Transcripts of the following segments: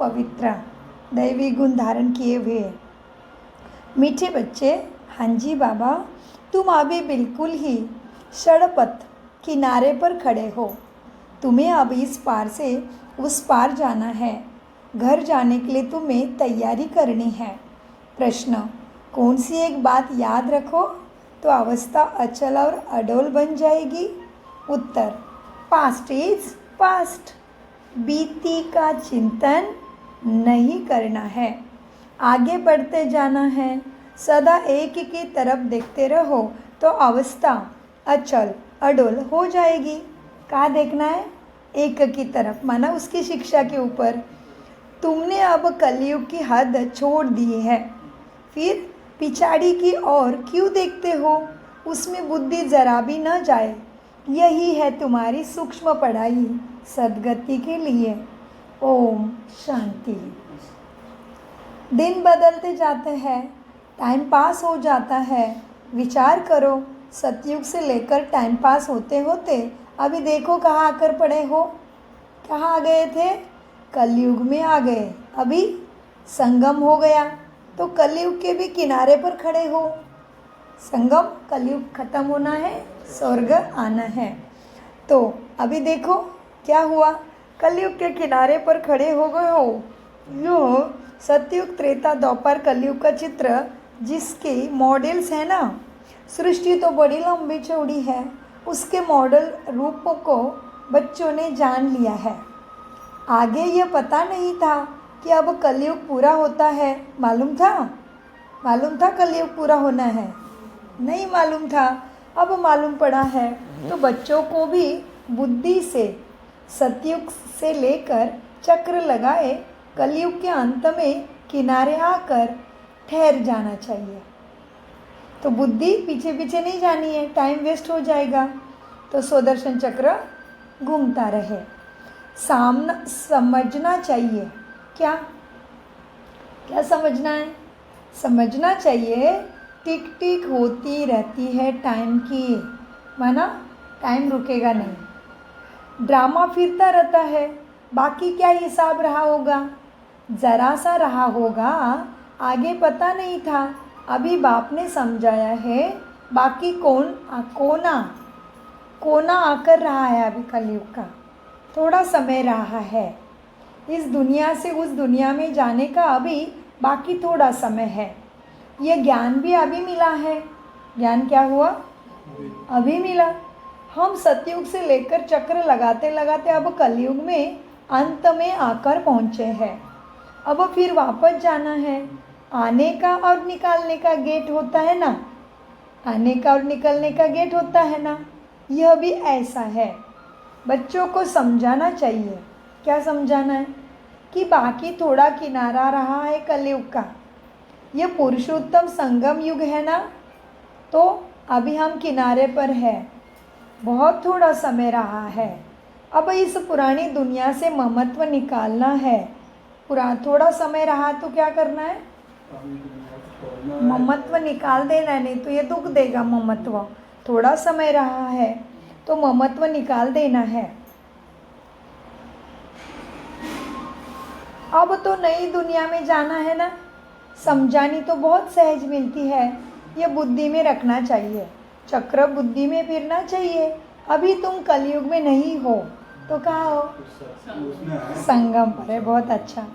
पवित्र दैवी गुण धारण किए हुए। मीठे बच्चे, हाँ जी बाबा, तुम अभी बिल्कुल ही सड़क किनारे पर खड़े हो। तुम्हें अब इस पार से उस पार जाना है। घर जाने के लिए तुम्हें तैयारी करनी है। प्रश्न, कौन सी एक बात याद रखो तो अवस्था अचल और अडोल बन जाएगी? उत्तर, पास्ट इज पास्ट। बीती का चिंतन नहीं करना है, आगे बढ़ते जाना है। सदा एक की तरफ देखते रहो तो अवस्था अचल अडोल हो जाएगी। कहाँ देखना है? एक की तरफ, माना उसकी शिक्षा के ऊपर। तुमने अब कलयुग की हद छोड़ दी है, फिर पिछाड़ी की ओर क्यों देखते हो? उसमें बुद्धि जरा भी न जाए। यही है तुम्हारी सूक्ष्म पढ़ाई सद्गति के लिए। ओम शांति। दिन बदलते जाते हैं, टाइम पास हो जाता है। विचार करो, सतयुग से लेकर टाइम पास होते होते अभी देखो कहाँ आकर पड़े हो। कहाँ आ गए थे? कलयुग में आ गए। अभी संगम हो गया तो कलयुग के भी किनारे पर खड़े हो। संगम, कलयुग खत्म होना है, स्वर्ग आना है। तो अभी देखो क्या हुआ, कलयुग के किनारे पर खड़े हो गए हो। यो सतयुग, त्रेता, द्वापर, कलयुग का चित्र जिसके मॉडल्स है ना, सृष्टि तो बड़ी लंबी चौड़ी है, उसके मॉडल रूपों को बच्चों ने जान लिया है। आगे ये पता नहीं था कि अब कलयुग पूरा होता है। मालूम था? मालूम था कलयुग पूरा होना है? नहीं मालूम था, अब मालूम पड़ा है। तो बच्चों को भी बुद्धि से सतयुग से लेकर चक्र लगाए कलयुग के अंत में किनारे आकर ठहर जाना चाहिए। तो बुद्धि पीछे पीछे नहीं जानी है, टाइम वेस्ट हो जाएगा। तो सुदर्शन चक्र घूमता रहे। सामना समझना चाहिए। क्या क्या समझना है? समझना चाहिए टिक टिक होती रहती है टाइम की, माना टाइम रुकेगा नहीं। ड्रामा फिरता रहता है, बाकी क्या हिसाब रहा होगा? ज़रा सा रहा होगा, आगे पता नहीं था। अभी बाप ने समझाया है, बाकी कोना आकर रहा है। अभी कलयुग का थोड़ा समय रहा है। इस दुनिया से उस दुनिया में जाने का अभी बाकी थोड़ा समय है। ये ज्ञान भी अभी मिला है। ज्ञान क्या हुआ? अभी मिला। हम सतयुग से लेकर चक्र लगाते लगाते अब कलयुग में अंत में आकर पहुँचे हैं। अब फिर वापस जाना है। आने का और निकालने का गेट होता है ना, आने का और निकलने का गेट होता है ना, यह भी ऐसा है। बच्चों को समझाना चाहिए। क्या समझाना है? कि बाकी थोड़ा किनारा रहा है कलयुग का। यह पुरुषोत्तम संगम युग है ना, तो अभी हम किनारे पर है। बहुत थोड़ा समय रहा है। अब इस पुरानी दुनिया से ममत्व निकालना है। थोड़ा समय रहा तो क्या करना है? ममत्व निकाल देना है, नहीं तो ये दुख देगा ममत्व। थोड़ा समय रहा है तो ममत्व निकाल देना है। अब तो नई दुनिया में जाना है ना, समझानी तो बहुत सहज मिलती है। ये बुद्धि में रखना चाहिए, चक्र बुद्धि में फिरना चाहिए। अभी तुम कलयुग में नहीं हो तो कहाँ हो? संगम पर है। बहुत अच्छा,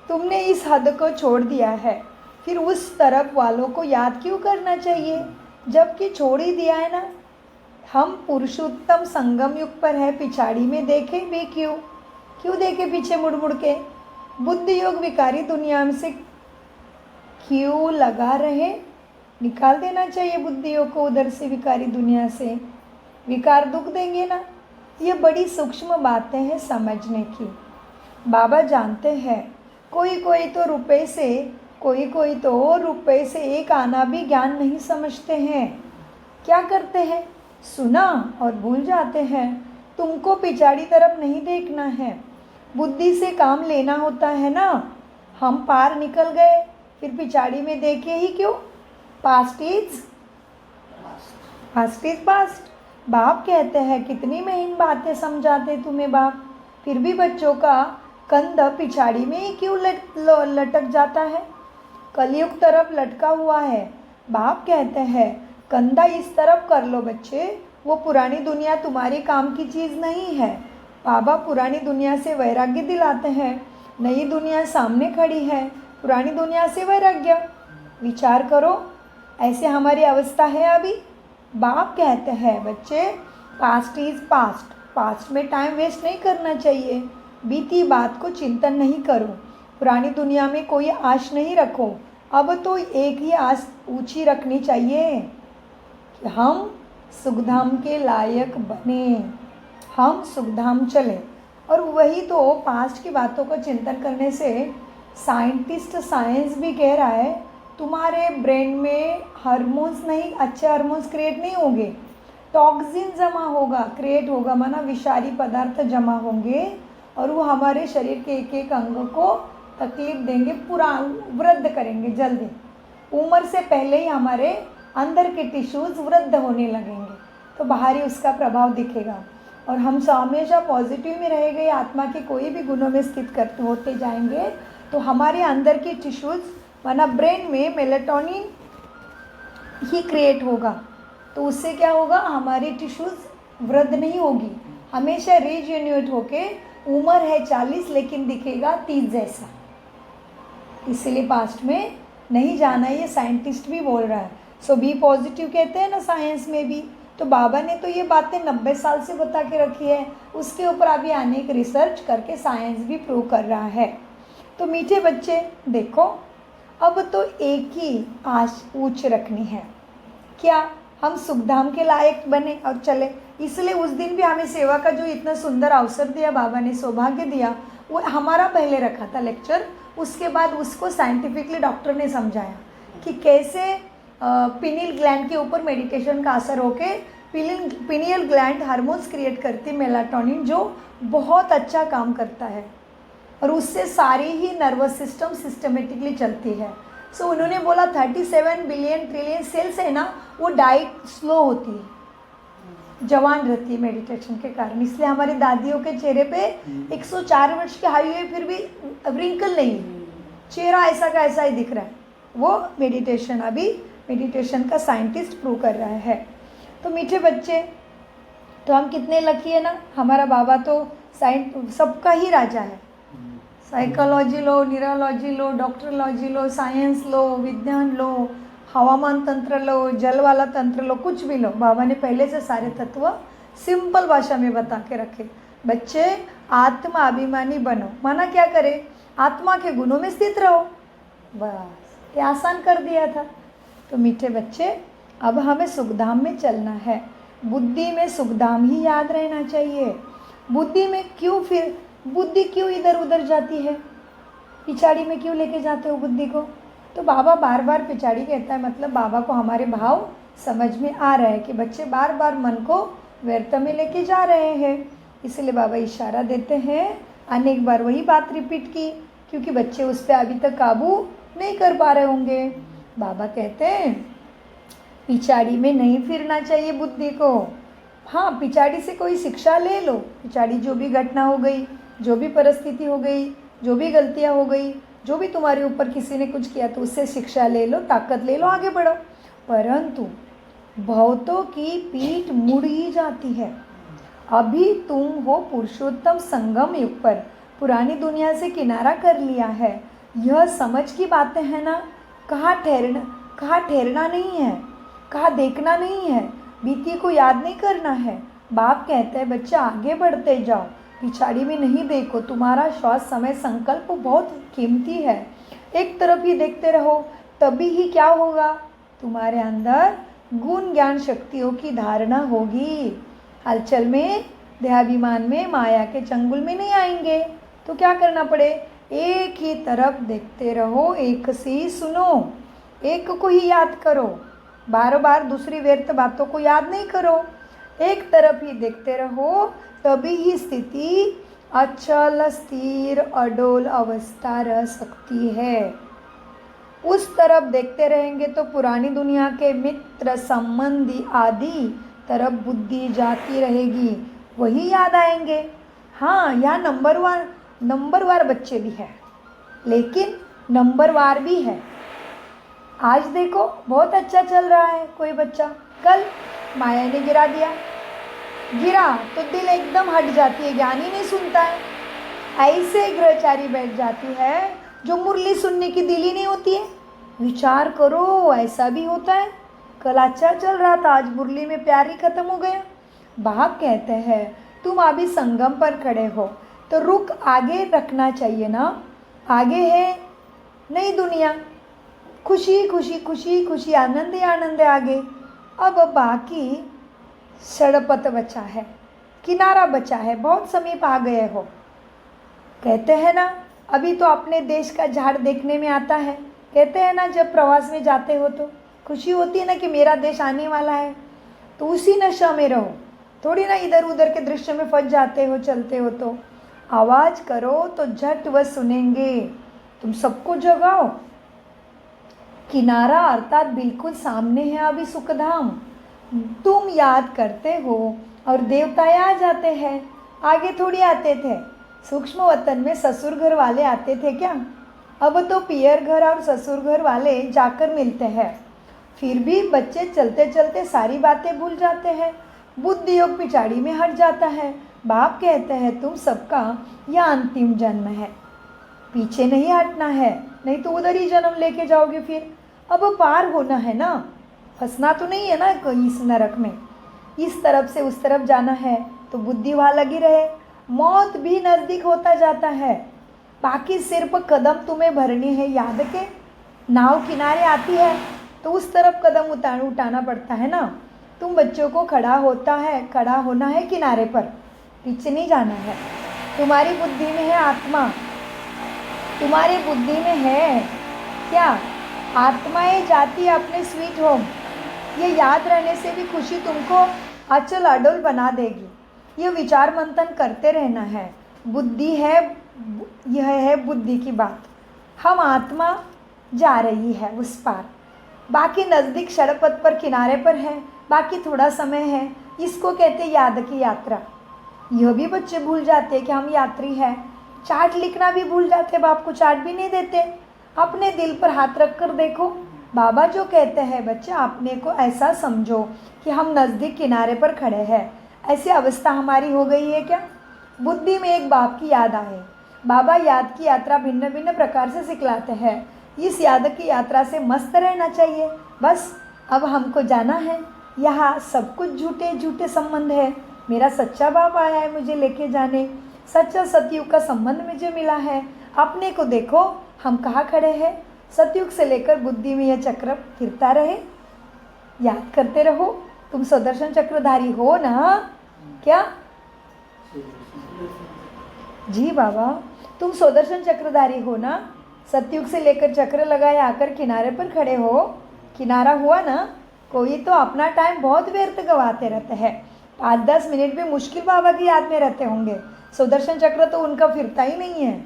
तुमने इस हद को छोड़ दिया है, फिर उस तरफ वालों को याद क्यों करना चाहिए जबकि छोड़ ही दिया है ना। हम पुरुषोत्तम संगम युग पर है, पिछाड़ी में देखे भी क्यों देखे पीछे मुड़ मुड़ के? बुद्धि योग विकारी दुनिया में से क्यों लगा रहे? निकाल देना चाहिए बुद्धियों को उधर से, विकारी दुनिया से। विकार दुख देंगे ना। ये बड़ी सूक्ष्म बातें हैं समझने की। बाबा जानते हैं कोई तो रुपए से एक आना भी ज्ञान नहीं समझते हैं। क्या करते हैं? सुना और भूल जाते हैं। तुमको पिछाड़ी तरफ नहीं देखना है, बुद्धि से काम लेना होता है ना। हम पार निकल गए, फिर पिछाड़ी में देखे ही क्यों? Past is past. बाप कहते हैं, कितनी महीन बातें समझाते तुम्हें बाप, फिर भी बच्चों का कंधा पिछाड़ी में ही क्यों लटक जाता है? कलयुग तरफ लटका हुआ है। बाप कहते हैं कंधा इस तरफ कर लो बच्चे, वो पुरानी दुनिया तुम्हारी काम की चीज़ नहीं है। बाबा पुरानी दुनिया से वैराग्य दिलाते हैं, नई दुनिया सामने खड़ी है, पुरानी दुनिया से वैराग्य। विचार करो, ऐसे हमारी अवस्था है अभी। बाप कहते हैं बच्चे पास्ट इज़ पास्ट, पास्ट में टाइम वेस्ट नहीं करना चाहिए, बीती बात को चिंतन नहीं करो, पुरानी दुनिया में कोई आश नहीं रखो। अब तो एक ही आस ऊंची रखनी चाहिए कि हम सुखधाम के लायक बने, हम सुखधाम चले। और वही तो पास्ट की बातों को चिंतन करने से साइंटिस्ट साइंस भी कह रहा है तुम्हारे ब्रेन में हार्मोन्स नहीं, अच्छे हार्मोन्स क्रिएट नहीं होंगे, टॉक्सिन जमा होगा, क्रिएट होगा, माना विषारी पदार्थ जमा होंगे और वो हमारे शरीर के एक एक अंग को तकलीफ देंगे, पूरा वृद्ध करेंगे जल्दी। उम्र से पहले ही हमारे अंदर के टिश्यूज़ वृद्ध होने लगेंगे, तो बाहरी उसका प्रभाव दिखेगा। और हम हमेशा पॉजिटिव में रहेंगे, आत्मा के कोई भी गुणों में स्थित करते होते जाएंगे, तो हमारे अंदर की टिश्यूज़ माना ब्रेन में मेलेटोनिन ही क्रिएट होगा। तो उससे क्या होगा, हमारी टिश्यूज़ वृद्ध नहीं होगी, हमेशा रीजेन्युएट होके उम्र है 40 लेकिन दिखेगा 30 जैसा। इसीलिए पास्ट में नहीं जाना, ये साइंटिस्ट भी बोल रहा है। सो बी पॉजिटिव कहते हैं ना साइंस में भी। तो बाबा ने तो ये बातें 90 साल से बता के रखी है, उसके ऊपर अभी अनेक रिसर्च करके साइंस भी प्रूव कर रहा है। तो मीठे बच्चे देखो, अब तो एक ही आश ऊंच रखनी है, क्या हम सुखधाम के लायक बने और चले। इसलिए उस दिन भी हमें सेवा का जो इतना सुंदर अवसर दिया बाबा ने, सौभाग्य दिया, वो हमारा पहले रखा था लेक्चर। उसके बाद उसको साइंटिफिकली डॉक्टर ने समझाया कि कैसे पिनियल ग्लैंड के ऊपर मेडिटेशन का असर होके पिनियल ग्लैंड हार्मोन्स क्रिएट करती है मेलाटोनिन, जो बहुत अच्छा काम करता है और उससे सारी ही नर्वस सिस्टम सिस्टमेटिकली चलती है। सो उन्होंने बोला 37 बिलियन ट्रिलियन सेल्स है ना, वो डाइट स्लो होती है, जवान रहती है मेडिटेशन के कारण। इसलिए हमारी दादियों के चेहरे पे 104 वर्ष की आयु है, फिर भी रिंकल नहीं, चेहरा ऐसा का ऐसा ही दिख रहा है। वो मेडिटेशन, अभी मेडिटेशन का साइंटिस्ट प्रूव कर रहा है। तो मीठे बच्चे, तो हम कितने लकी है ना, हमारा बाबा तो सबका ही राजा है। साइकोलॉजी लो, न्यूरोलॉजी लो, डॉक्टरलॉजी लो, साइंस लो, विज्ञान लो, हवामान तंत्र लो, जल वाला तंत्र लो, कुछ भी लो, बाबा ने पहले से सारे तत्व सिंपल भाषा में बता के रखे। बच्चे आत्मा अभिमानी बनो, माना क्या करे, आत्मा के गुणों में स्थित रहो, बस ये आसान कर दिया था। तो मीठे बच्चे, अब हमें सुखधाम में चलना है, बुद्धि में सुखधाम ही याद रहना चाहिए। बुद्धि में क्यों, फिर बुद्धि क्यों इधर उधर जाती है, पिछाड़ी में क्यों लेके जाते हो बुद्धि को। तो बाबा बार बार पिछाड़ी कहता है, मतलब बाबा को हमारे भाव समझ में आ रहा है कि बच्चे बार बार मन को व्यर्थ में लेके जा रहे हैं। इसलिए बाबा इशारा देते हैं, अनेक बार वही बात रिपीट की, क्योंकि बच्चे उस पर अभी तक काबू नहीं कर पा रहे होंगे। बाबा कहते हैं पिछाड़ी में नहीं फिरना चाहिए बुद्धि को। हाँ, पिछाड़ी से कोई शिक्षा ले लो, पिछाड़ी जो भी घटना हो गई, जो भी परिस्थिति हो गई, जो भी गलतियाँ हो गई, जो भी तुम्हारे ऊपर किसी ने कुछ किया, तो उससे शिक्षा ले लो, ताकत ले लो, आगे बढ़ो। परंतु बहुतों की पीठ मुड़ ही जाती है। अभी तुम हो पुरुषोत्तम संगम युग पर, पुरानी दुनिया से किनारा कर लिया है, यह समझ की बातें हैं ना। कहाँ ठहरना नहीं है, कहाँ देखना नहीं है, बीती को याद नहीं करना है। बाप कहते हैं बच्चा आगे बढ़ते जाओ, पिछाड़ी में नहीं देखो। तुम्हारा श्वास समय संकल्प बहुत कीमती है, एक तरफ ही देखते रहो, तभी ही क्या होगा, तुम्हारे अंदर गुण ज्ञान शक्तियों की धारणा होगी। हलचल में, देहाभिमान में, माया के चंगुल में नहीं आएंगे। तो क्या करना पड़े, एक ही तरफ देखते रहो, एक से ही सुनो, एक को ही याद करो, बार बार दूसरी व्यर्थ बातों को याद नहीं करो, एक तरफ ही देखते रहो, तभी ही स्थिति अचल स्थिर अडोल अवस्था रह सकती है। उस तरफ देखते रहेंगे तो पुरानी दुनिया के मित्र संबंधी आदि तरफ बुद्धि जाती रहेगी, वही याद आएंगे। हाँ, यहाँ नंबर 1 नंबरवार बच्चे भी हैं, लेकिन नंबरवार भी है। आज देखो बहुत अच्छा चल रहा है कोई बच्चा, कल माया ने गिरा दिया, गिरा तो दिल एकदम हट जाती है, ज्ञान ही नहीं सुनता है। ऐसे ग्रहचारी बैठ जाती है जो मुरली सुनने की दिल ही नहीं होती है। विचार करो, ऐसा भी होता है। कल अच्छा चल रहा था, आज मुरली में प्यार ही खत्म हो गया। बाप कहते हैं तुम अभी संगम पर खड़े हो तो रुख आगे रखना चाहिए ना। आगे है नई दुनिया, खुशी खुशी खुशी खुशी, आनंद ही आनंद है आगे। अब बाकी सड़पथ बचा है, किनारा बचा है, बहुत समीप आ गए हो। कहते हैं ना, अभी तो अपने देश का झाड़ देखने में आता है। कहते हैं ना, जब प्रवास में जाते हो तो खुशी होती है ना कि मेरा देश आने वाला है, तो उसी नशा में रहो। थोड़ी ना इधर उधर के दृश्य में फंस जाते हो, चलते हो तो आवाज़ करो तो झट वह सुनेंगे। तुम सबको जगाओ। किनारा अर्थात बिल्कुल सामने है अभी सुखधाम। तुम याद करते हो और देवताएं आ जाते हैं, आगे थोड़ी आते थे। सूक्ष्म वतन में ससुर घर वाले आते थे क्या? अब तो पियर घर और ससुर घर वाले जाकर मिलते हैं। फिर भी बच्चे चलते चलते सारी बातें भूल जाते हैं, बुद्धि योग पिछाड़ी में हट जाता है। बाप कहते हैं तुम सबका यह अंतिम जन्म है, पीछे नहीं हटना है, नहीं तो उधर ही जन्म लेके जाओगे। फिर अब पार होना है ना, फंसना तो नहीं है ना इस नरक में। इस तरफ से उस तरफ जाना है तो बुद्धि वहाँ लगी रहे। मौत भी नज़दीक होता जाता है, बाकी सिर्फ कदम तुम्हें भरनी है। याद के नाव किनारे आती है तो उस तरफ कदम उठाना पड़ता है ना। तुम बच्चों को खड़ा होना है किनारे पर, पीछे नहीं जाना है। तुम्हारी बुद्धि में है आत्मा, तुम्हारी बुद्धि में है क्या? आत्माएं जाती अपने स्वीट होम। ये याद रहने से भी खुशी तुमको अचल अडोल बना देगी। ये विचार मंथन करते रहना है। बुद्धि है, यह है बुद्धि की बात। हम आत्मा जा रही है उस पार, बाकी नज़दीक सड़क पथ पर किनारे पर है, बाकी थोड़ा समय है। इसको कहते याद की यात्रा। यह भी बच्चे भूल जाते कि हम यात्री हैं। चार्ट लिखना भी भूल जाते, बाप को चार्ट भी नहीं देते। अपने दिल पर हाथ रख कर देखो, बाबा जो कहते हैं बच्चे अपने को ऐसा समझो कि हम नज़दीक किनारे पर खड़े हैं। ऐसी अवस्था हमारी हो गई है क्या? बुद्धि में एक बाप की याद आए। बाबा याद की यात्रा भिन्न भिन्न प्रकार से सिखलाते हैं। इस याद की यात्रा से मस्त रहना चाहिए। बस अब हमको जाना है। यहाँ सब कुछ झूठे झूठे संबंध है। मेरा सच्चा बाप आया है मुझे लेके जाने, सच्चा सतयुग का संबंध मुझे मिला है। अपने को देखो, हम कहाँ खड़े हैं। सतयुग से लेकर बुद्धि में यह चक्र फिरता रहे। याद करते रहो, तुम सुदर्शन चक्रधारी हो ना? क्या जी बाबा, तुम सुदर्शन चक्रधारी हो ना? सतयुग से लेकर चक्र लगाए आकर किनारे पर खड़े हो। किनारा हुआ ना? कोई तो अपना टाइम बहुत व्यर्थ गवाते रहते हैं। 5-10 मिनट भी मुश्किल बाबा की याद में रहते होंगे। सुदर्शन चक्र तो उनका फिरता ही नहीं है।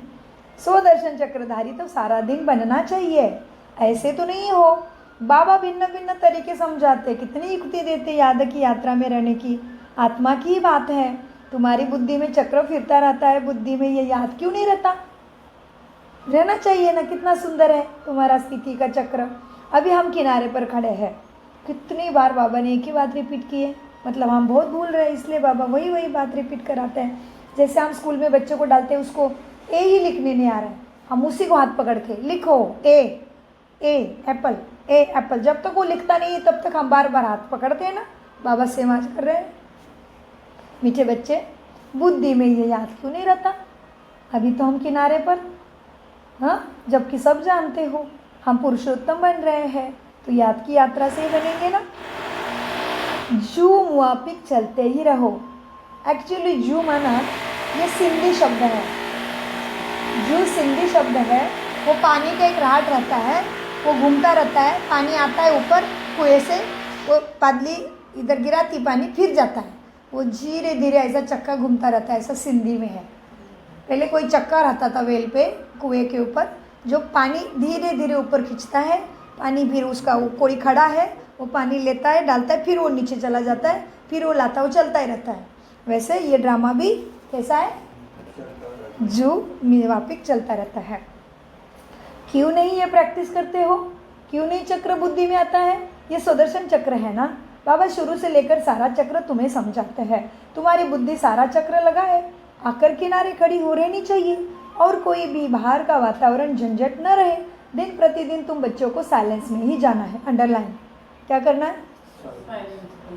सुदर्शन चक्रधारी तो सारा दिन बनना चाहिए। ऐसे तो नहीं हो। बाबा भिन्न भिन्न तरीके समझाते, कितनी युक्ति देते याद की यात्रा में रहने की। आत्मा की ही बात है। तुम्हारी बुद्धि में चक्र फिरता रहता है, बुद्धि में ये याद क्यों नहीं रहता? रहना चाहिए ना। कितना सुंदर है तुम्हारा स्थिति का चक्र। अभी हम किनारे पर खड़े हैं। कितनी बार बाबा ने एक ही बात रिपीट की है, मतलब हम बहुत भूल रहे हैं, इसलिए बाबा वही बात रिपीट कराते हैं। जैसे हम स्कूल में बच्चों को डालते हैं, उसको ए ही लिखने नहीं आ रहा है, हम उसी को हाथ पकड़ के लिखो ए एप्पल, ए एप्पल। जब तक वो लिखता नहीं है तब तक हम बार बार हाथ पकड़ते हैं ना। बाबा सेवा कर रहे हैं। मीठे बच्चे, बुद्धि में ये याद क्यों नहीं रहता? अभी तो हम किनारे पर, हाँ, जबकि सब जानते हो हम पुरुषोत्तम बन रहे हैं, तो याद की यात्रा से ही बनेंगे ना। जू मुआफिक चलते ही रहो। एक्चुअली जू माना ये सिंधी शब्द है। जू सिंधी शब्द है। वो पानी का एक राट रहता है, वो घूमता रहता है। पानी आता है ऊपर कुएं से, वो पादली इधर गिराती, पानी फिर जाता है। वो धीरे धीरे ऐसा चक्का घूमता रहता है, ऐसा सिंधी में है। पहले कोई चक्का रहता था वेल पे, कुएं के ऊपर, जो पानी धीरे धीरे ऊपर खींचता है। पानी फिर उसका, वो कोई खड़ा है, वो पानी लेता है, डालता है, फिर वो नीचे चला जाता है, फिर वो लाता, वो चलता ही रहता है। वैसे ये ड्रामा भी कैसा है? जो निर्वापिक चलता रहता है। क्यों नहीं ये प्रैक्टिस करते हो? क्यों नहीं चक्र बुद्धि में आता है? ये सुदर्शन चक्र है ना, बाबा शुरू से लेकर सारा चक्र तुम्हें समझाते हैं। तुम्हारी बुद्धि सारा चक्र लगा है, आकर किनारे खड़ी हो रहनी चाहिए और कोई भी बाहर का वातावरण झंझट न रहे। दिन प्रतिदिन तुम बच्चों को साइलेंस में ही जाना है। अंडरलाइन क्या करना है?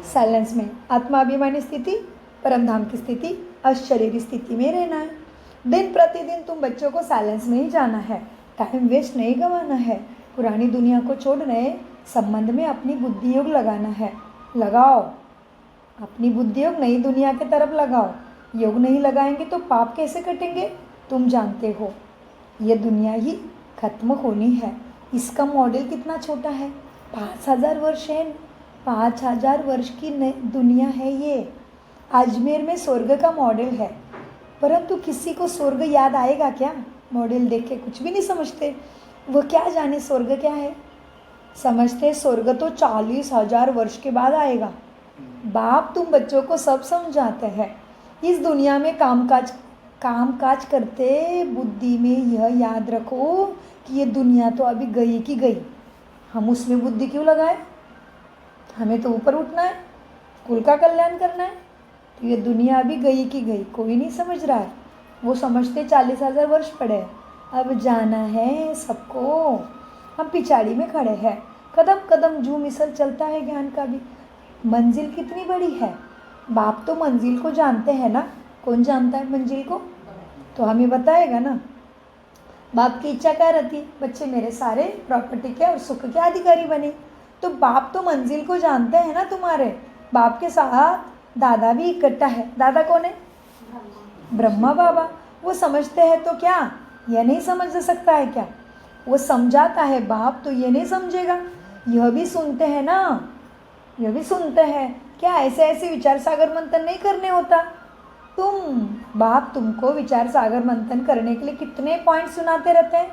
साइलेंस में आत्माभिमानी स्थिति, परमधाम की स्थिति, अशरीरी स्थिति में रहना है। दिन प्रतिदिन तुम बच्चों को साइलेंस में ही जाना है। टाइम वेस्ट नहीं गंवाना है। पुरानी दुनिया को छोड़ नए संबंध में अपनी बुद्धि योग लगाना है। लगाओ अपनी बुद्धि योग नई दुनिया की तरफ लगाओ। योग नहीं लगाएंगे तो पाप कैसे कटेंगे? तुम जानते हो ये दुनिया ही खत्म होनी है। इसका मॉडल कितना छोटा है, 5000 वर्ष है। 5000 वर्ष की दुनिया है ये। अजमेर में स्वर्ग का मॉडल है, परंतु किसी को स्वर्ग याद आएगा क्या? मॉडल देख के कुछ भी नहीं समझते। वो क्या जाने स्वर्ग क्या है? समझते स्वर्ग तो 40,000 वर्ष के बाद आएगा। बाप तुम बच्चों को सब समझाते हैं। इस दुनिया में कामकाज करते बुद्धि में यह याद रखो कि ये दुनिया तो अभी गई की गई। हम उसमें बुद्धि क्यों लगाए? हमें तो ऊपर उठना है, कुल का कल्याण करना है। तो ये दुनिया अभी गई की गई, कोई नहीं समझ रहा है। वो समझते 40,000 वर्ष पड़े, अब जाना है सबको। हम पिछाड़ी में खड़े हैं, कदम कदम जू मिसल चलता है ज्ञान का भी। मंजिल कितनी बड़ी है, बाप तो मंजिल को जानते हैं ना। कौन जानता है मंजिल को? तो हमें बताएगा ना। बाप की इच्छा क्या रहती? बच्चे मेरे सारे प्रॉपर्टी के और सुख के अधिकारी बने। तो बाप तो मंजिल को जानते हैं ना तुम्हारे। बाप के साथ दादा भी इकट्ठा है। दादा कौन है? ब्रह्मा बाबा। वो समझते हैं तो क्या यह नहीं समझ सकता है क्या? वो समझाता है बाप, तो ये नहीं समझेगा? यह भी सुनते हैं ना, यह भी सुनते हैं। क्या ऐसे ऐसे विचार सागर मंथन नहीं करने होता? बाप तुमको विचार सागर मंथन करने के लिए कितने पॉइंट सुनाते रहते हैं।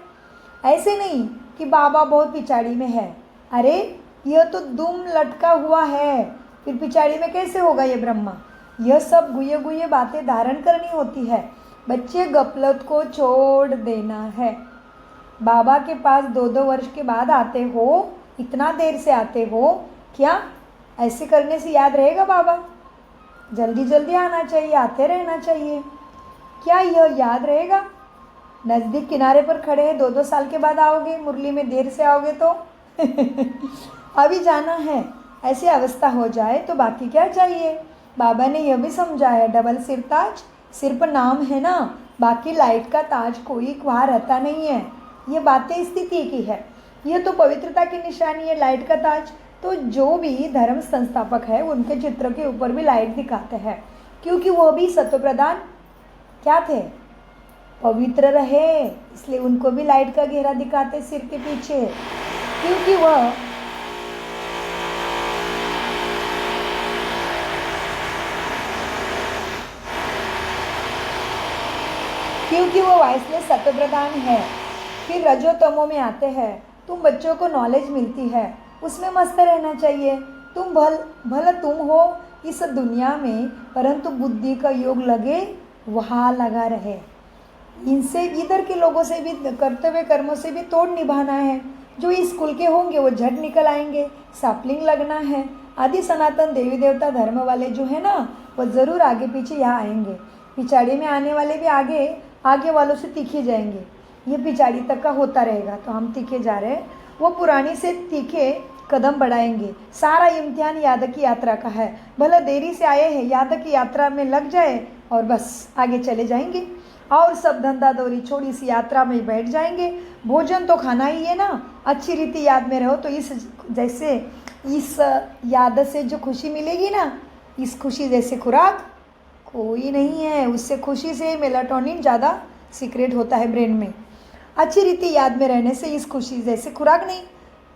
ऐसे नहीं कि बाबा बहुत पिछाड़ी में है। अरे यह तो दुम लटका हुआ है, फिर पिछाड़ी में कैसे होगा ये ब्रह्मा? यह सब गुये गुये बातें धारण करनी होती है। बच्चे गफलत को छोड़ देना है। बाबा के पास 2-2 वर्ष के बाद आते हो, इतना देर से आते हो, क्या ऐसे करने से याद रहेगा बाबा? जल्दी जल्दी आना चाहिए, आते रहना चाहिए। क्या यह याद रहेगा? नज़दीक किनारे पर खड़े हैं, 2-2 साल के बाद आओगे, मुरली में देर से आओगे तो अभी जाना है। ऐसी अवस्था हो जाए तो बाकी क्या चाहिए? बाबा ने यह भी समझा है, डबल सिर ताज सिर पर नाम है ना, बाकी लाइट का ताज कोई वहाँ रहता नहीं है। ये बातें स्थिति की है, यह तो पवित्रता की निशानी है लाइट का ताज। तो जो भी धर्म संस्थापक है उनके चित्र के ऊपर भी लाइट दिखाते हैं, क्योंकि वो भी सत्व प्रदान क्या थे? पवित्र रहे, इसलिए उनको भी लाइट का घेरा दिखाते सिर के पीछे, क्योंकि वो वाइसनेस सत्व प्रदान है। फिर रजो तमो में आते हैं। तुम बच्चों को नॉलेज मिलती है, उसमें मस्त रहना चाहिए। तुम भला तुम हो इस दुनिया में, परंतु बुद्धि का योग लगे वहाँ लगा रहे। इनसे इधर के लोगों से भी, करते हुए कर्मों से भी तोड़ निभाना है। जो इस कुल के होंगे वो झट निकल आएंगे, सैपलिंग लगना है। आदि सनातन देवी देवता धर्म वाले जो है ना, वो ज़रूर आगे पीछे यहाँ आएंगे। पिछाड़ी में आने वाले भी आगे वालों से तीखे जाएंगे। ये पिछाड़ी तक का होता रहेगा, तो हम तीखे जा रहे हैं। वो पुरानी से तीखे कदम बढ़ाएंगे। सारा इम्तिहान याद की यात्रा का है। भला देरी से आए हैं, याद की यात्रा में लग जाए और बस आगे चले जाएंगे, और सब धंधा दौरी छोड़ इस यात्रा में बैठ जाएंगे। भोजन तो खाना ही है ना, अच्छी रीति याद में रहो तो इस याद से जो खुशी मिलेगी ना, इस खुशी जैसे खुराक कोई नहीं है। उससे खुशी से मेलाटोनिन ज़्यादा सीक्रेट होता है ब्रेन में। अच्छी रीति याद में रहने से इस खुशी जैसे खुराक नहीं।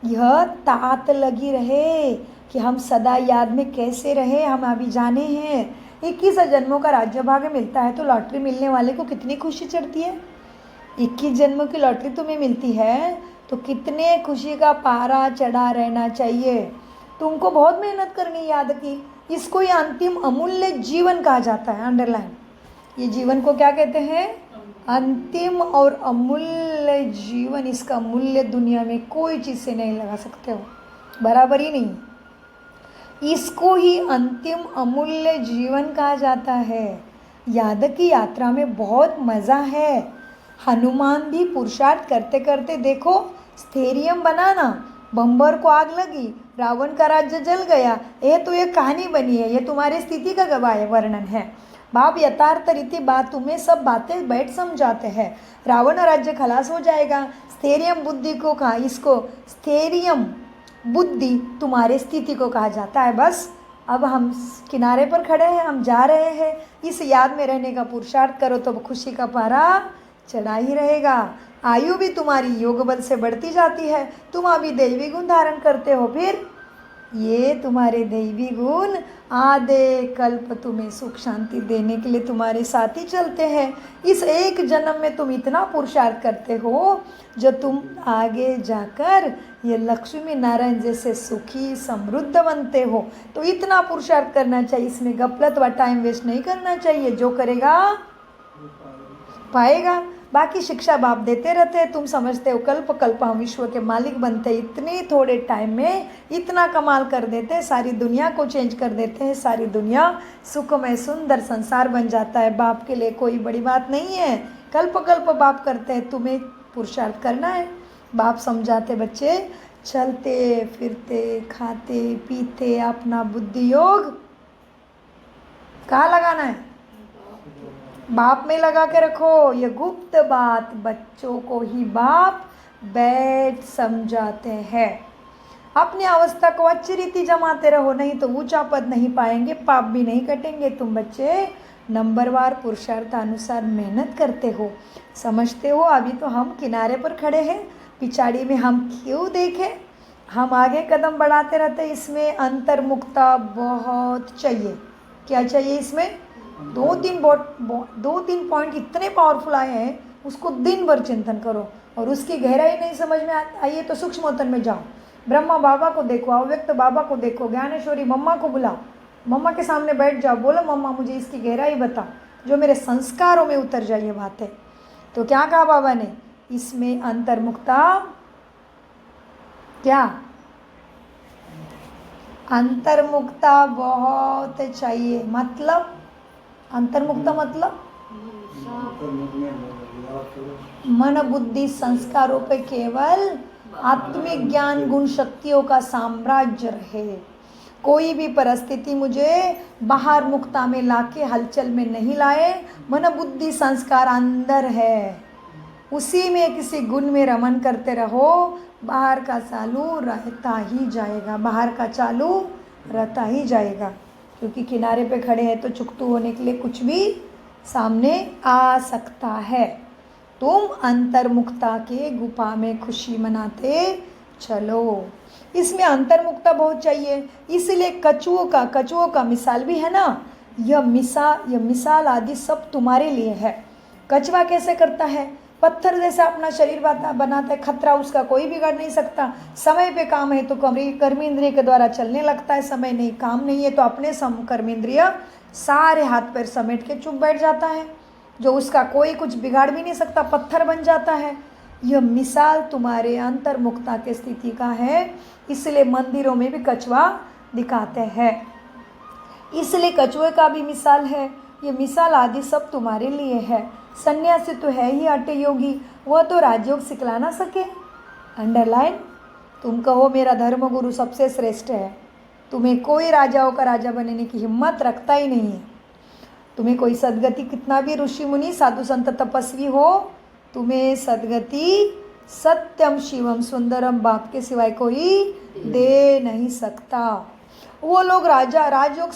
यह तात लगी रहे कि हम सदा याद में कैसे रहे। हम अभी जाने हैं 21 जन्मों का राज्य भाग मिलता है, तो लॉटरी मिलने वाले को कितनी खुशी चढ़ती है। 21 जन्मों की लॉटरी तुम्हें मिलती है तो कितने खुशी का पारा चढ़ा रहना चाहिए। तुमको बहुत मेहनत करनी याद की। इसको ही अंतिम अमूल्य जीवन कहा जाता है। अंडरलाइन, ये जीवन को क्या कहते हैं? अंतिम और अमूल्य जीवन, इसका मूल्य दुनिया में कोई चीज़ से नहीं लगा सकते हो, बराबर ही नहीं। इसको ही अंतिम अमूल्य जीवन कहा जाता है। याद की यात्रा में बहुत मज़ा है। हनुमान भी पुरुषार्थ करते करते देखो, स्थैर्य बनाना, बम्बर को आग लगी, रावण का राज्य जल गया। ये तो एक कहानी बनी है, ये तुम्हारी स्थिति का गवाह है, वर्णन है। बाप यथार्थ रीति बात तुम्हें सब बातें बैठ समझाते हैं। रावण राज्य खलास हो जाएगा। स्थैर्य बुद्धि को कहा, इसको स्थैर्य बुद्धि तुम्हारे स्थिति को कहा जाता है। बस अब हम किनारे पर खड़े हैं, हम जा रहे हैं। इस याद में रहने का पुरुषार्थ करो तो खुशी का पारा चढ़ा ही रहेगा। आयु भी तुम्हारी योग बल से बढ़ती जाती है। तुम अभी दैवी गुण धारण करते हो, फिर ये तुम्हारे दैवी गुण आधे कल्प तुम्हें सुख शांति देने के लिए तुम्हारे साथ ही चलते हैं। इस एक जन्म में तुम इतना पुरुषार्थ करते हो जो तुम आगे जाकर ये लक्ष्मी नारायण जैसे सुखी समृद्ध बनते हो। तो इतना पुरुषार्थ करना चाहिए, इसमें गफलत व टाइम वेस्ट नहीं करना चाहिए। जो करेगा पाएगा। बाकी शिक्षा बाप देते रहते हैं, तुम समझते हो कल्प कल्प हम विश्व के मालिक बनते हैं। इतने थोड़े टाइम में इतना कमाल कर देते हैं, सारी दुनिया को चेंज कर देते हैं। सारी दुनिया सुखमय सुंदर संसार बन जाता है। बाप के लिए कोई बड़ी बात नहीं है। कल्प कल्प बाप करते हैं, तुम्हें पुरुषार्थ करना है। बाप समझाते, बच्चे चलते फिरते खाते पीते अपना बुद्धि योग कहाँ लगाना है? बाप में लगा के रखो। ये गुप्त बात बच्चों को ही बाप बैठ समझाते हैं। अपनी अवस्था को अच्छी रीति जमाते रहो, नहीं तो ऊंचा पद नहीं पाएंगे, पाप भी नहीं कटेंगे। तुम बच्चे नंबरवार पुरुषार्थ अनुसार मेहनत करते हो, समझते हो। अभी तो हम किनारे पर खड़े हैं, पिछाड़ी में हम क्यों देखें, हम आगे कदम बढ़ाते रहते। इसमें अंतर्मुखता बहुत चाहिए। क्या चाहिए इसमें? दो तीन पॉइंट इतने पावरफुल आए हैं, उसको दिन भर चिंतन करो। और उसकी गहराई नहीं समझ में आइए तो सूक्ष्मोत्तन में जाओ, ब्रह्मा बाबा को देखो, अव्यक्त बाबा को देखो, ज्ञानेश्वरी मम्मा को बुलाओ, मम्मा के सामने बैठ जाओ, बोलो मम्मा मुझे इसकी गहराई बता, जो मेरे संस्कारों में उतर जाइए बातें। तो क्या कहा बाबा ने इसमें? अंतर्मुखता। क्या अंतर्मुखता बहुत चाहिए। मतलब अंतर्मुखता मतलब मन बुद्धि संस्कारों पे केवल आत्मिक ज्ञान गुण शक्तियों का साम्राज्य रहे। कोई भी परिस्थिति मुझे बाहर मुक्ता में लाके हलचल में नहीं लाए। मन बुद्धि संस्कार अंदर है, उसी में किसी गुण में रमन करते रहो। बाहर का चालू रहता ही जाएगा, बाहर का चालू रहता ही जाएगा। क्योंकि किनारे पे खड़े हैं तो चुकतू होने के लिए कुछ भी सामने आ सकता है। तुम अंतर्मुखता के गुफा में खुशी मनाते चलो। इसमें अंतर्मुखता बहुत चाहिए। इसलिए कछुओं का मिसाल भी है ना। यह मिसाल आदि सब तुम्हारे लिए है। कछुआ कैसे करता है? पत्थर जैसा अपना शरीर बनाता है, खतरा उसका कोई बिगाड़ नहीं सकता। समय पे काम है तो कर्मेंद्रिय के द्वारा चलने लगता है, समय नहीं काम नहीं है तो अपने कर्मेंद्रिय सारे हाथ पैर समेट के चुप बैठ जाता है, जो उसका कोई कुछ बिगाड़ भी नहीं सकता, पत्थर बन जाता है। यह मिसाल तुम्हारे अंतर्मुखता के स्थिति का है। इसलिए मंदिरों में भी कछुआ दिखाते हैं, इसलिए कछुए का भी मिसाल है। ये मिसाल आदि सब तुम्हारे लिए है। सन्यासी तो है ही अटे योगी, वह तो राजयोग सिखला ना सके। अंडरलाइन। तुम कहो मेरा धर्म गुरु सबसे श्रेष्ठ है, तुम्हें कोई राजाओं का राजा बनने की हिम्मत रखता ही नहीं है। तुम्हें कोई सदगति, कितना भी ऋषि मुनि साधु संत तपस्वी हो, तुम्हें सदगति सत्यम शिवम सुंदरम बाप के सिवाय कोई दे नहीं सकता। वो लोग राजयोग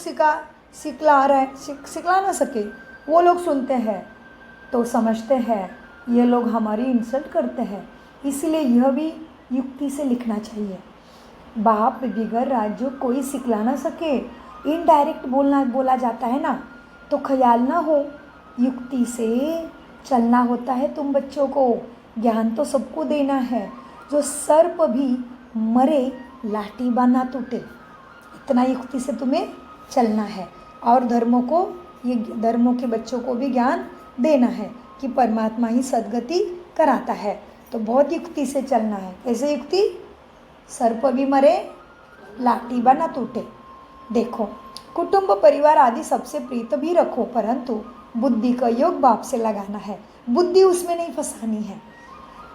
सिखला ना सके, वो लोग सुनते हैं तो समझते हैं ये लोग हमारी इंसल्ट करते हैं। इसलिए यह भी युक्ति से लिखना चाहिए। बाप बिगर राजयोग कोई सिखला ना सके, इनडायरेक्ट बोला जाता है ना, तो ख्याल ना हो, युक्ति से चलना होता है। तुम बच्चों को ज्ञान तो सबको देना है। जो सर्प भी मरे लाठी बाना टूटे, इतना युक्ति से तुम्हें चलना है। और धर्मों के बच्चों को भी ज्ञान देना है। कि परमात्मा ही सद्गति कराता है। तो बहुत युक्ति से चलना है। कैसे युक्ति? सर्प भी मरे, लाठी बा न टूटे। देखो, कुटुंब परिवार आदि सबसे प्रीत भी रखो, परंतु बुद्धि का योग बाप से लगाना है। बुद्धि उसमें नहीं फंसानी है।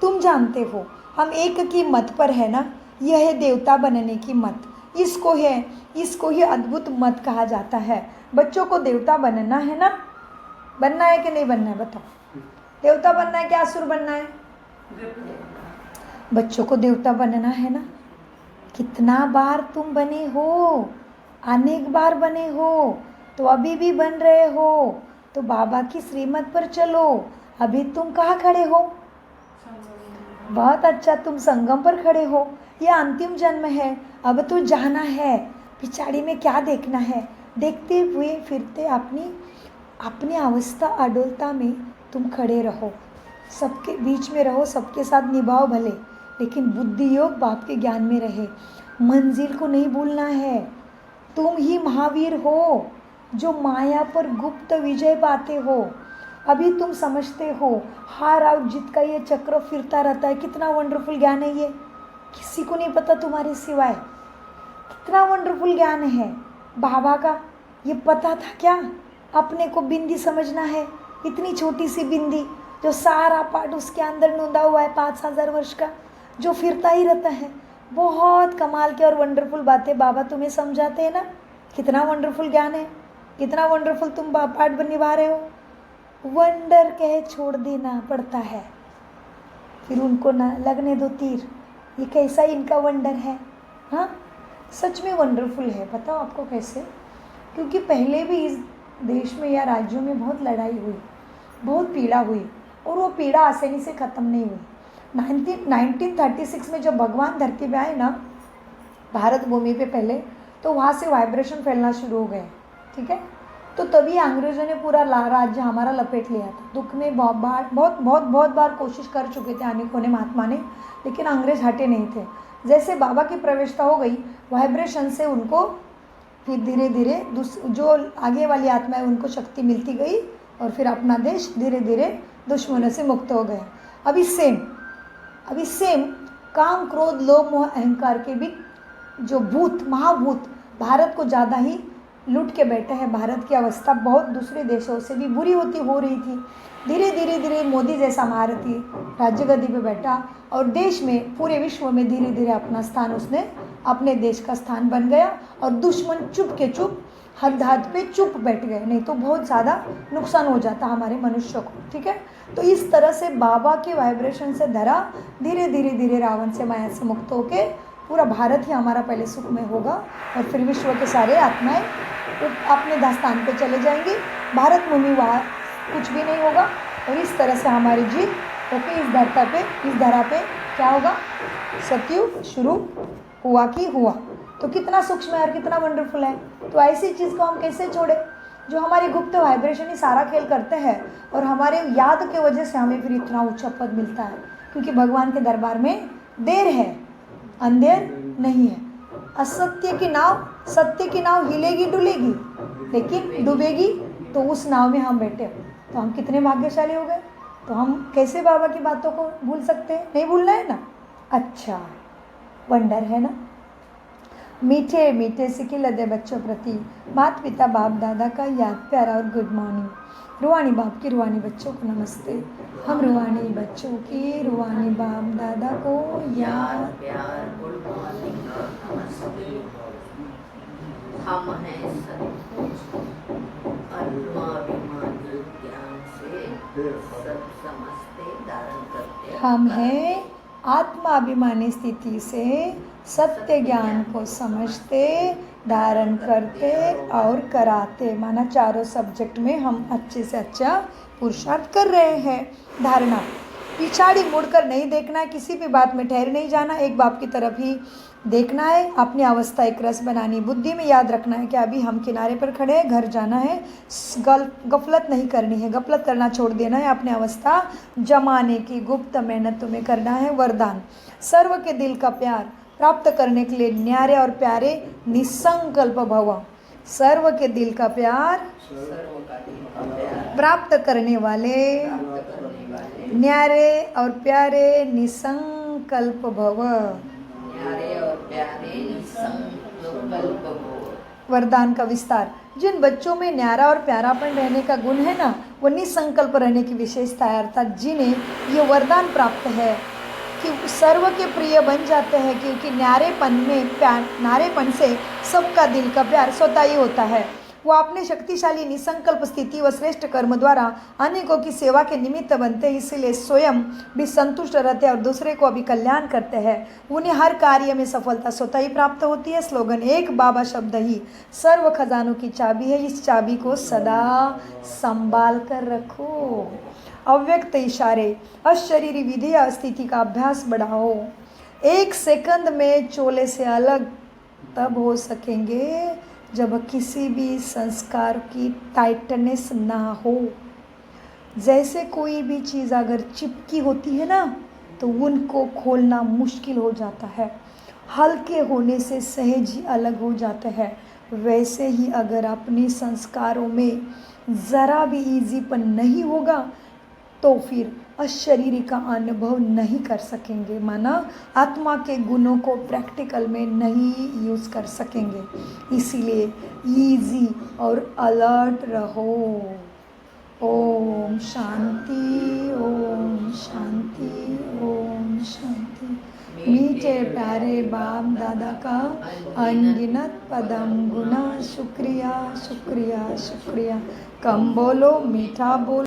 तुम जानते हो हम एक की मत पर है ना, यह है देवता बनने की मत। इसको ही अद्भुत मत कहा जाता है। बच्चों को देवता बनना है ना, बनना है कि नहीं बनना है? बताओ, देवता बनना है कि आसुर बनना है? बच्चों को देवता बनना है ना। कितना बार तुम बने हो? अनेक बार बने हो, तो अभी भी बन रहे हो। तो बाबा की श्रीमत पर चलो। अभी तुम कहाँ खड़े हो? बहुत अच्छा, तुम संगम पर खड़े हो। यह अंतिम जन्म है, अब तो जाना है। पिछाड़ी में क्या देखना है? देखते हुए फिरते अपनी अवस्था अडोलता में तुम खड़े रहो। सबके बीच में रहो, सबके साथ निभाओ भले, लेकिन बुद्धि योग बाप के ज्ञान में रहे। मंजिल को नहीं भूलना है। तुम ही महावीर हो जो माया पर गुप्त विजय पाते हो। अभी तुम समझते हो हार और जीत का ये चक्र फिरता रहता है। कितना वंडरफुल ज्ञान है ये, किसी को नहीं पता तुम्हारे सिवाय। कितना वंडरफुल ज्ञान है बाबा का। ये पता था क्या? अपने को बिंदी समझना है, इतनी छोटी सी बिंदी जो सारा पार्ट उसके अंदर नोंदा हुआ है 5000 वर्ष का, जो फिरता ही रहता है। बहुत कमाल के और वंडरफुल बातें बाबा तुम्हें समझाते हैं ना। कितना वंडरफुल ज्ञान है, कितना वंडरफुल तुम पार्ट निभा रहे हो। वंडर कह छोड़ देना पड़ता है, फिर उनको ना लगने दो तीर। ये कैसा इनका वंडर है। हाँ, सच में वंडरफुल है। बताओ आपको कैसे? क्योंकि पहले भी इस देश में या राज्यों में बहुत लड़ाई हुई, बहुत पीड़ा हुई, और वो पीड़ा आसानी से ख़त्म नहीं हुई। 1936 में जब भगवान धरती पे आए ना, भारत भूमि पे पहले, तो वहाँ से वाइब्रेशन फैलना शुरू हो गए। ठीक है, तो तभी अंग्रेज़ों ने पूरा राज्य हमारा लपेट लिया था। दुख में बहुत बार कोशिश कर चुके थे आने को महात्मा ने, लेकिन अंग्रेज हटे नहीं थे। जैसे बाबा की प्रवेशता हो गई वाइब्रेशन से, उनको फिर धीरे धीरे जो आगे वाली आत्मा है उनको शक्ति मिलती गई, और फिर अपना देश धीरे धीरे दुश्मनों से मुक्त हो गया। अभी सेम काम, क्रोध, लोभ, मोह, अहंकार के भी जो महाभूत भारत को ज़्यादा ही लूट के बैठे हैं। भारत की अवस्था बहुत दूसरे देशों से भी बुरी हो रही थी। धीरे धीरे मोदी जैसा भारतीय राज्य गद्दी पे बैठा, और देश में, पूरे विश्व में धीरे धीरे अपना स्थान, उसने अपने देश का स्थान बन गया। और दुश्मन चुप हद पे चुप बैठ गए, नहीं तो बहुत ज़्यादा नुकसान हो जाता हमारे मनुष्य को। ठीक है, तो इस तरह से बाबा के वाइब्रेशन से धरा धीरे धीरे रावण से, माया से मुक्त होके पूरा भारत ही हमारा पहले सुख में होगा, और फिर विश्व के सारे आत्माएं अपने दास्तान पे चले जाएंगी। भारत भूमि वहाँ कुछ भी नहीं होगा, और इस तरह से हमारी जीत होके इस धरा पे क्या होगा? सतयुग शुरू हुआ कि हुआ। तो कितना सूक्ष्म है और कितना वंडरफुल है। तो ऐसी चीज़ को हम कैसे छोड़े जो हमारे गुप्त वाइब्रेशन ही सारा खेल करते हैं, और हमारे याद के वजह से हमें फिर इतना ऊंचा पद मिलता है। क्योंकि भगवान के दरबार में देर है, अंधेर नहीं है। असत्य की नाव, सत्य की नाव हिलेगी डुलेगी, लेकिन डूबेगी तो उस नाव में हम बैठे हो। तो हम कितने भाग्यशाली हो गए। तो हम कैसे बाबा की बातों को भूल सकते हैं? नहीं भूलना है ना। अच्छा, वंडर है ना। मीठे मीठे से खिलते बच्चों प्रति माता पिता बाप दादा का याद, प्यारा और गुड मॉर्निंग। रुहानी बाप की रुहानी बच्चों को नमस्ते। हम रुहानी बच्चों की रुहानी बाप दादा को याद, प्यार, गुड मॉर्निंग और नमस्ते। हम हैं सचमुच आत्माभिमानी, ज्ञान से सब समझते, धारण करते। हम हैं आत्माभिमानी स्थिति से सत्य ज्ञान को समझते, धारण करते और कराते। माना चारों सब्जेक्ट में हम अच्छे से अच्छा पुरुषार्थ कर रहे हैं। धारणा, पिछाड़ी मुड़कर नहीं देखना है, किसी भी बात में ठहर नहीं जाना, एक बाप की तरफ ही देखना है। अपनी अवस्था एक रस बनानी, बुद्धि में याद रखना है कि अभी हम किनारे पर खड़े हैं, घर जाना है। गफलत नहीं करनी है, गफलत करना छोड़ देना है। अपनी अवस्था जमाने की गुप्त मेहनत तुम्हें करना है। वरदान, सर्व के दिल का प्यार प्राप्त करने के लिए न्यारे और प्यारे निसंकल्प भव। सर्व के दिल का प्यार सर्व का दिल का प्यार प्राप्त करने वाले प्राप्त करने वाले न्यारे और प्यारे निसंकल्प भव। न्यारे और प्यारे निसंकल्प हो। वरदान का विस्तार। जिन बच्चों में न्यारा और प्यारापन रहने का गुण है ना, वो निसंकल्प रहने की विशेषता है, अर्थात जिन्हें ये वरदान प्राप्त है कि सर्व के प्रिय बन जाते हैं, क्योंकि नारेपन से सबका दिल का प्यार स्वतः ही होता है। वो अपने शक्तिशाली निसंकल्प स्थिति व श्रेष्ठ कर्म द्वारा अनेकों की सेवा के निमित्त बनते हैं, इसलिए स्वयं भी संतुष्ट रहते हैं और दूसरे को भी कल्याण करते हैं। उन्हें हर कार्य में सफलता स्वतः ही प्राप्त होती है। स्लोगन एक बाबा शब्द ही सर्व खजानों की चाबी है, इस चाबी को सदा संभाल कर रखो। अव्यक्त इशारे, अशरीरी विधि या स्थिति का अभ्यास बढ़ाओ। 1 सेकंड में चोले से अलग तब हो सकेंगे जब किसी भी संस्कार की टाइटनेस ना हो। जैसे कोई भी चीज़ अगर चिपकी होती है ना, तो उनको खोलना मुश्किल हो जाता है। हल्के होने से सहज ही अलग हो जाते हैं। वैसे ही अगर अपने संस्कारों में ज़रा भी ईजीपन नहीं होगा तो फिर अशरीरी का अनुभव नहीं कर सकेंगे, माना आत्मा के गुणों को प्रैक्टिकल में नहीं यूज़ कर सकेंगे। इसीलिए ईजी और अलर्ट रहो। ओम शांति, ओम शांति, ओम शांति। मीठे प्यारे बाप दादा का अनगिनत पदम गुना शुक्रिया शुक्रिया शुक्रिया। कम बोलो, मीठा बोलो।